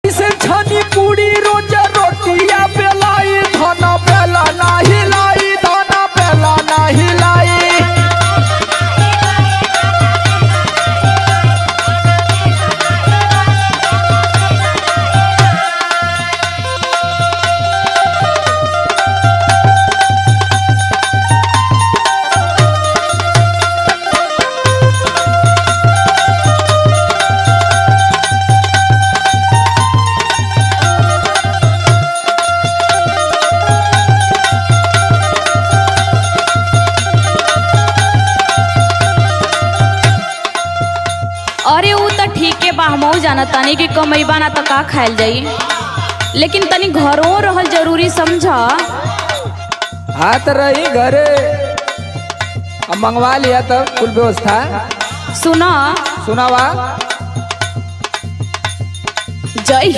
कैसे छनी पूरी रोज रोटिया बेलाई धन बेला नाही लाई धन बेला नाही लाई। अरे वो तो ठीक है बा, हमहू जाना तानी कि कमैबा ना तो का खायल जाई, लेकिन तनी घरों रहल जरूरी समझा। हाथ रही घरे अब मंगवा लिया तो कुल व्यवस्था। सुना सुनावा। जय